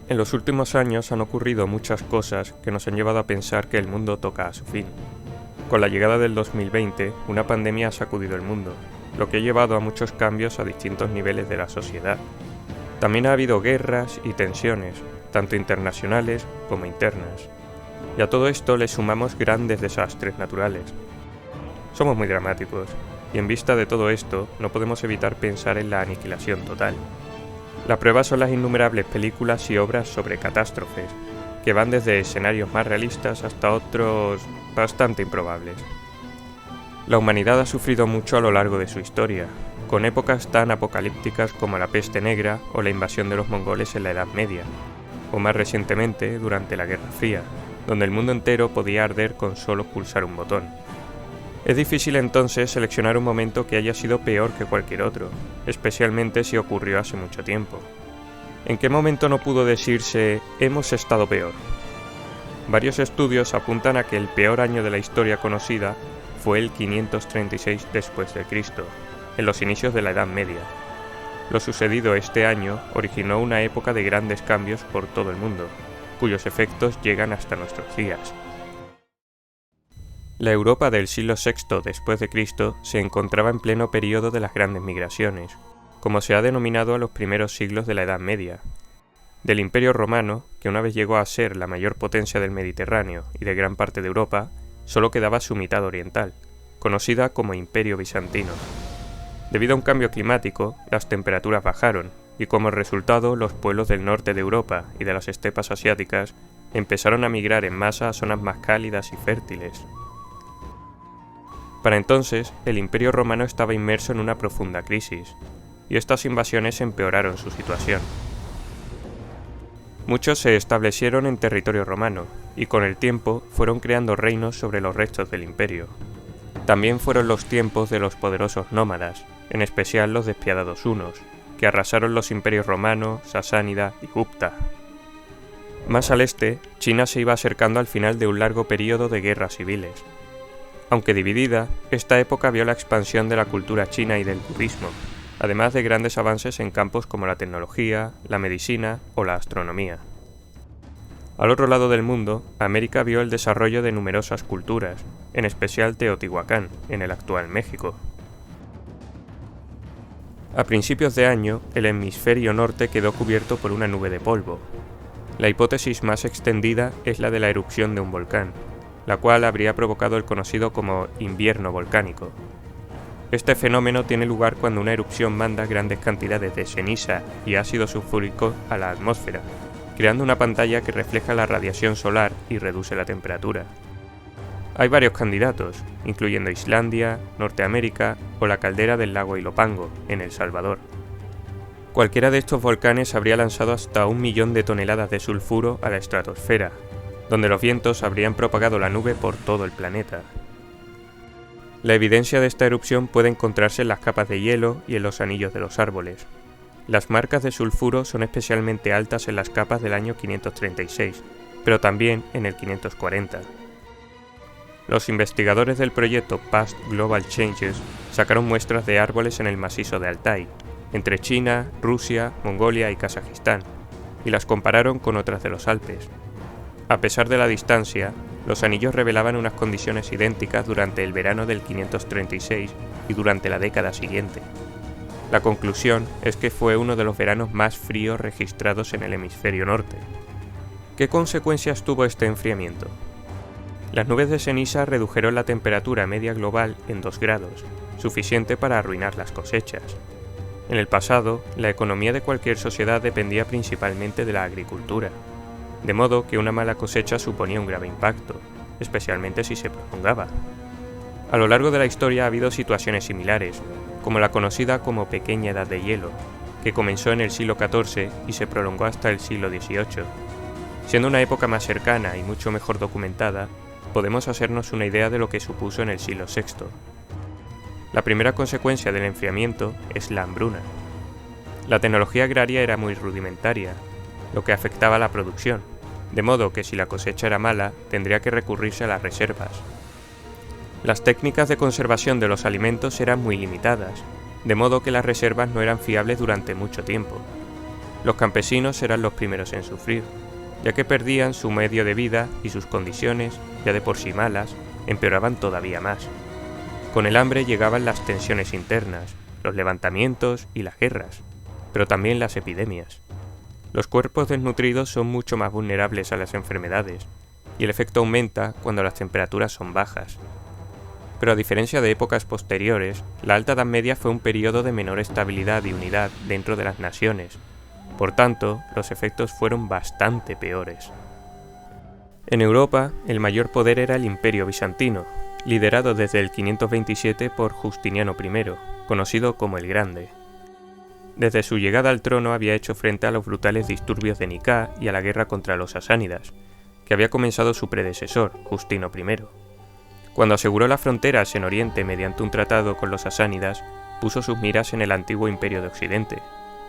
En los últimos años han ocurrido muchas cosas que nos han llevado a pensar que el mundo toca a su fin. Con la llegada del 2020, una pandemia ha sacudido el mundo, lo que ha llevado a muchos cambios a distintos niveles de la sociedad. También ha habido guerras y tensiones, tanto internacionales como internas. Y a todo esto le sumamos grandes desastres naturales. Somos muy dramáticos, y en vista de todo esto, no podemos evitar pensar en la aniquilación total. La prueba son las innumerables películas y obras sobre catástrofes, que van desde escenarios más realistas hasta otros bastante improbables. La humanidad ha sufrido mucho a lo largo de su historia, con épocas tan apocalípticas como la peste negra o la invasión de los mongoles en la Edad Media, o más recientemente durante la Guerra Fría, donde el mundo entero podía arder con solo pulsar un botón. Es difícil entonces seleccionar un momento que haya sido peor que cualquier otro, especialmente si ocurrió hace mucho tiempo. ¿En qué momento no pudo decirse hemos estado peor? Varios estudios apuntan a que el peor año de la historia conocida fue el 536 después de Cristo, en los inicios de la Edad Media. Lo sucedido este año originó una época de grandes cambios por todo el mundo, cuyos efectos llegan hasta nuestros días. La Europa del siglo VI después de Cristo se encontraba en pleno período de las grandes migraciones, como se ha denominado a los primeros siglos de la Edad Media. Del Imperio Romano, que una vez llegó a ser la mayor potencia del Mediterráneo y de gran parte de Europa, solo quedaba su mitad oriental, conocida como Imperio Bizantino. Debido a un cambio climático, las temperaturas bajaron, y como resultado los pueblos del norte de Europa y de las estepas asiáticas empezaron a migrar en masa a zonas más cálidas y fértiles. Para entonces, el Imperio Romano estaba inmerso en una profunda crisis, y estas invasiones empeoraron su situación. Muchos se establecieron en territorio romano, y con el tiempo fueron creando reinos sobre los restos del imperio. También fueron los tiempos de los poderosos nómadas, en especial los despiadados hunos, que arrasaron los imperios romano, sasánida y gupta. Más al este, China se iba acercando al final de un largo período de guerras civiles. Aunque dividida, esta época vio la expansión de la cultura china y del budismo, además de grandes avances en campos como la tecnología, la medicina o la astronomía. Al otro lado del mundo, América vio el desarrollo de numerosas culturas, en especial Teotihuacán, en el actual México. A principios de año, el hemisferio norte quedó cubierto por una nube de polvo. La hipótesis más extendida es la de la erupción de un volcán, la cual habría provocado el conocido como invierno volcánico. Este fenómeno tiene lugar cuando una erupción manda grandes cantidades de ceniza y ácido sulfúrico a la atmósfera, creando una pantalla que refleja la radiación solar y reduce la temperatura. Hay varios candidatos, incluyendo Islandia, Norteamérica o la caldera del lago Ilopango, en El Salvador. Cualquiera de estos volcanes habría lanzado hasta 1 millón de toneladas de sulfuro a la estratosfera, donde los vientos habrían propagado la nube por todo el planeta. La evidencia de esta erupción puede encontrarse en las capas de hielo y en los anillos de los árboles. Las marcas de sulfuro son especialmente altas en las capas del año 536, pero también en el 540. Los investigadores del proyecto Past Global Changes sacaron muestras de árboles en el macizo de Altai, entre China, Rusia, Mongolia y Kazajistán, y las compararon con otras de los Alpes. A pesar de la distancia, los anillos revelaban unas condiciones idénticas durante el verano del 536 y durante la década siguiente. La conclusión es que fue uno de los veranos más fríos registrados en el hemisferio norte. ¿Qué consecuencias tuvo este enfriamiento? Las nubes de ceniza redujeron la temperatura media global en 2 grados, suficiente para arruinar las cosechas. En el pasado, la economía de cualquier sociedad dependía principalmente de la agricultura, de modo que una mala cosecha suponía un grave impacto, especialmente si se prolongaba. A lo largo de la historia ha habido situaciones similares, como la conocida como Pequeña Edad de Hielo, que comenzó en el siglo XIV y se prolongó hasta el siglo XVIII. Siendo una época más cercana y mucho mejor documentada, podemos hacernos una idea de lo que supuso en el siglo VI. La primera consecuencia del enfriamiento es la hambruna. La tecnología agraria era muy rudimentaria, lo que afectaba a la producción, de modo que si la cosecha era mala, tendría que recurrirse a las reservas. Las técnicas de conservación de los alimentos eran muy limitadas, de modo que las reservas no eran fiables durante mucho tiempo. Los campesinos eran los primeros en sufrir, ya que perdían su medio de vida y sus condiciones, ya de por sí malas, empeoraban todavía más. Con el hambre llegaban las tensiones internas, los levantamientos y las guerras, pero también las epidemias. Los cuerpos desnutridos son mucho más vulnerables a las enfermedades, y el efecto aumenta cuando las temperaturas son bajas. Pero a diferencia de épocas posteriores, la Alta Edad Media fue un periodo de menor estabilidad y unidad dentro de las naciones. Por tanto, los efectos fueron bastante peores. En Europa, el mayor poder era el Imperio Bizantino, liderado desde el 527 por Justiniano I, conocido como el Grande. Desde su llegada al trono había hecho frente a los brutales disturbios de Nicea y a la guerra contra los sasánidas, que había comenzado su predecesor, Justino I. Cuando aseguró las fronteras en Oriente mediante un tratado con los sasánidas, puso sus miras en el antiguo Imperio de Occidente,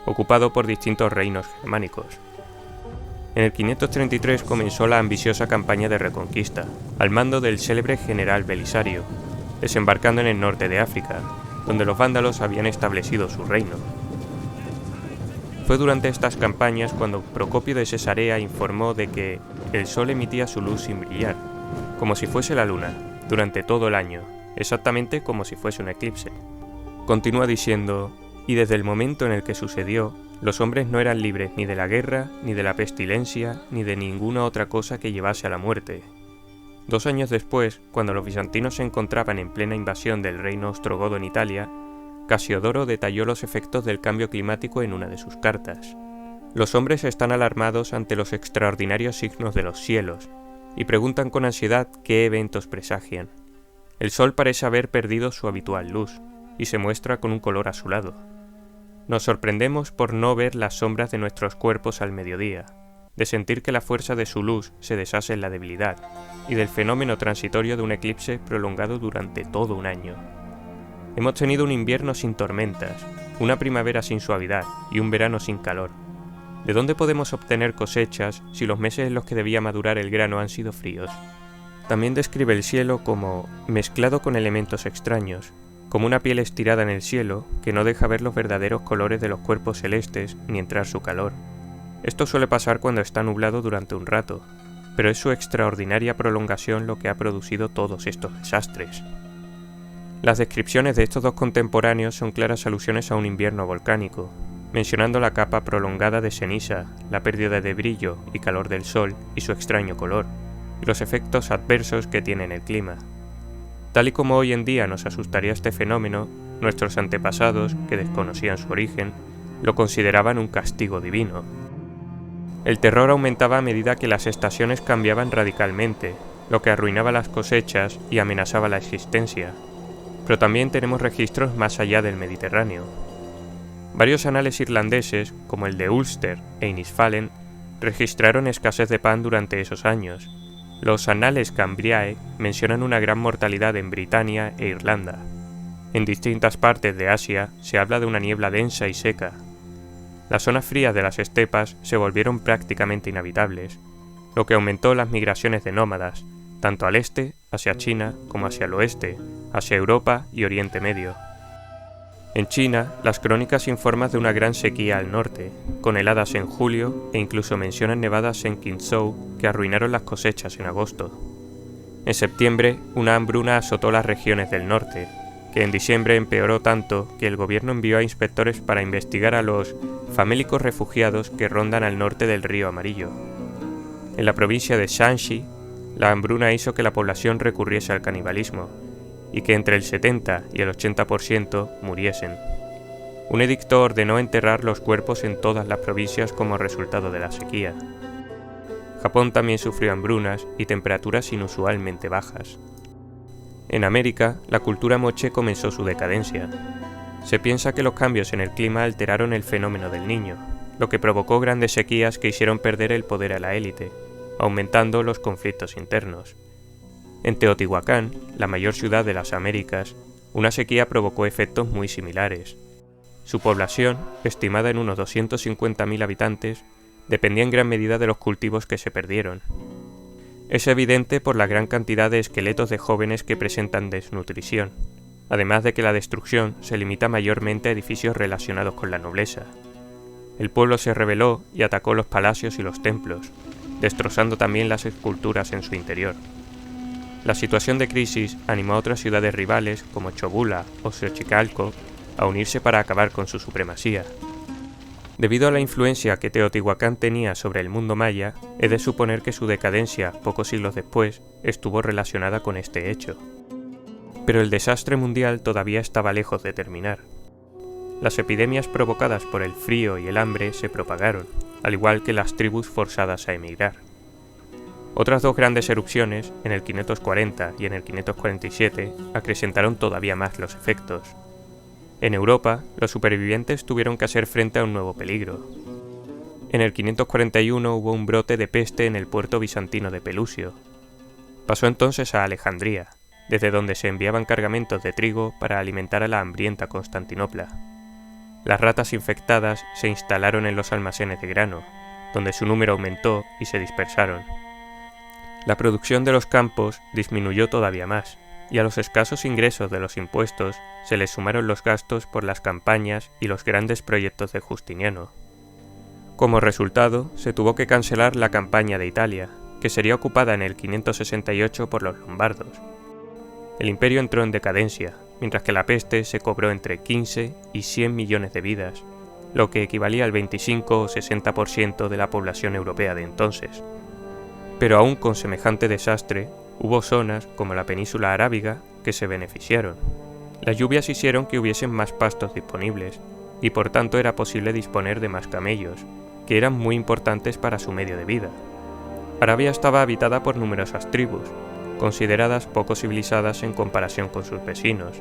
ocupado por distintos reinos germánicos. En el 533 comenzó la ambiciosa campaña de reconquista, al mando del célebre general Belisario, desembarcando en el norte de África, donde los vándalos habían establecido su reino. Fue durante estas campañas cuando Procopio de Cesarea informó de que el sol emitía su luz sin brillar, como si fuese la luna, durante todo el año, exactamente como si fuese un eclipse. Continúa diciendo: y desde el momento en el que sucedió, los hombres no eran libres ni de la guerra, ni de la pestilencia, ni de ninguna otra cosa que llevase a la muerte. 2 años después, cuando los bizantinos se encontraban en plena invasión del reino ostrogodo en Italia, Casiodoro detalló los efectos del cambio climático en una de sus cartas. Los hombres están alarmados ante los extraordinarios signos de los cielos, y preguntan con ansiedad qué eventos presagian. El sol parece haber perdido su habitual luz, y se muestra con un color azulado. Nos sorprendemos por no ver las sombras de nuestros cuerpos al mediodía, de sentir que la fuerza de su luz se deshace en la debilidad, y del fenómeno transitorio de un eclipse prolongado durante todo un año. Hemos tenido un invierno sin tormentas, una primavera sin suavidad y un verano sin calor. ¿De dónde podemos obtener cosechas si los meses en los que debía madurar el grano han sido fríos? También describe el cielo como mezclado con elementos extraños, como una piel estirada en el cielo que no deja ver los verdaderos colores de los cuerpos celestes ni entrar su calor. Esto suele pasar cuando está nublado durante un rato, pero es su extraordinaria prolongación lo que ha producido todos estos desastres. Las descripciones de estos dos contemporáneos son claras alusiones a un invierno volcánico, mencionando la capa prolongada de ceniza, la pérdida de brillo y calor del sol y su extraño color, y los efectos adversos que tiene en el clima. Tal y como hoy en día nos asustaría este fenómeno, nuestros antepasados, que desconocían su origen, lo consideraban un castigo divino. El terror aumentaba a medida que las estaciones cambiaban radicalmente, lo que arruinaba las cosechas y amenazaba la existencia. Pero también tenemos registros más allá del Mediterráneo. Varios anales irlandeses, como el de Ulster e Innisfallen, registraron escasez de pan durante esos años. Los Annales Cambriae mencionan una gran mortalidad en Britania e Irlanda. En distintas partes de Asia se habla de una niebla densa y seca. Las zonas frías de las estepas se volvieron prácticamente inhabitables, lo que aumentó las migraciones de nómadas, tanto al este, hacia China, como hacia el oeste, hacia Europa y Oriente Medio. En China, las crónicas informan de una gran sequía al norte, con heladas en julio e incluso mencionan nevadas en Qinzhou que arruinaron las cosechas en agosto. En septiembre, una hambruna azotó las regiones del norte, que en diciembre empeoró tanto que el gobierno envió a inspectores para investigar a los famélicos refugiados que rondan al norte del río Amarillo. En la provincia de Shanxi, la hambruna hizo que la población recurriese al canibalismo, y que entre el 70 y el 80% muriesen. Un edicto ordenó enterrar los cuerpos en todas las provincias como resultado de la sequía. Japón también sufrió hambrunas y temperaturas inusualmente bajas. En América, la cultura moche comenzó su decadencia. Se piensa que los cambios en el clima alteraron el fenómeno del Niño, lo que provocó grandes sequías que hicieron perder el poder a la élite, aumentando los conflictos internos. En Teotihuacán, la mayor ciudad de las Américas, una sequía provocó efectos muy similares. Su población, estimada en unos 250.000 habitantes, dependía en gran medida de los cultivos que se perdieron. Es evidente por la gran cantidad de esqueletos de jóvenes que presentan desnutrición, además de que la destrucción se limita mayormente a edificios relacionados con la nobleza. El pueblo se rebeló y atacó los palacios y los templos, destrozando también las esculturas en su interior. La situación de crisis animó a otras ciudades rivales como Chobula o Xochicalco a unirse para acabar con su supremacía. Debido a la influencia que Teotihuacán tenía sobre el mundo maya, es de suponer que su decadencia, pocos siglos después, estuvo relacionada con este hecho. Pero el desastre mundial todavía estaba lejos de terminar. Las epidemias provocadas por el frío y el hambre se propagaron, al igual que las tribus forzadas a emigrar. Otras dos grandes erupciones, en el 540 y en el 547, acrecentaron todavía más los efectos. En Europa, los supervivientes tuvieron que hacer frente a un nuevo peligro. En el 541 hubo un brote de peste en el puerto bizantino de Pelusio. Pasó entonces a Alejandría, desde donde se enviaban cargamentos de trigo para alimentar a la hambrienta Constantinopla. Las ratas infectadas se instalaron en los almacenes de grano, donde su número aumentó y se dispersaron. La producción de los campos disminuyó todavía más, y a los escasos ingresos de los impuestos se les sumaron los gastos por las campañas y los grandes proyectos de Justiniano. Como resultado, se tuvo que cancelar la campaña de Italia, que sería ocupada en el 568 por los lombardos. El imperio entró en decadencia, mientras que la peste se cobró entre 15 y 100 millones de vidas, lo que equivalía al 25 o 60% de la población europea de entonces. Pero aún con semejante desastre, hubo zonas, como la península arábiga, que se beneficiaron. Las lluvias hicieron que hubiesen más pastos disponibles, y por tanto era posible disponer de más camellos, que eran muy importantes para su medio de vida. Arabia estaba habitada por numerosas tribus, consideradas poco civilizadas en comparación con sus vecinos.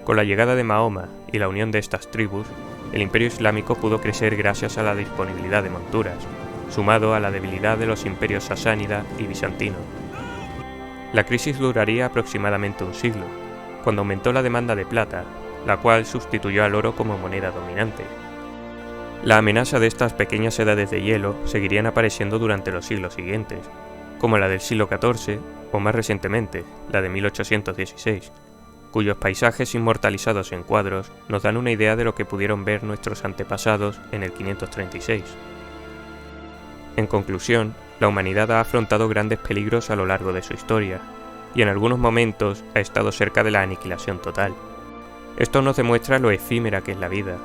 Con la llegada de Mahoma y la unión de estas tribus, el imperio islámico pudo crecer gracias a la disponibilidad de monturas, sumado a la debilidad de los imperios sasánida y bizantino. La crisis duraría aproximadamente un siglo, cuando aumentó la demanda de plata, la cual sustituyó al oro como moneda dominante. La amenaza de estas pequeñas edades de hielo seguirían apareciendo durante los siglos siguientes, como la del siglo XIV o más recientemente la de 1816, cuyos paisajes inmortalizados en cuadros nos dan una idea de lo que pudieron ver nuestros antepasados en el 536. En conclusión, la humanidad ha afrontado grandes peligros a lo largo de su historia, y en algunos momentos ha estado cerca de la aniquilación total. Esto nos demuestra lo efímera que es la vida,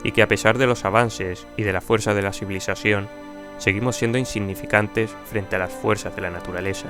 y que a pesar de los avances y de la fuerza de la civilización, seguimos siendo insignificantes frente a las fuerzas de la naturaleza.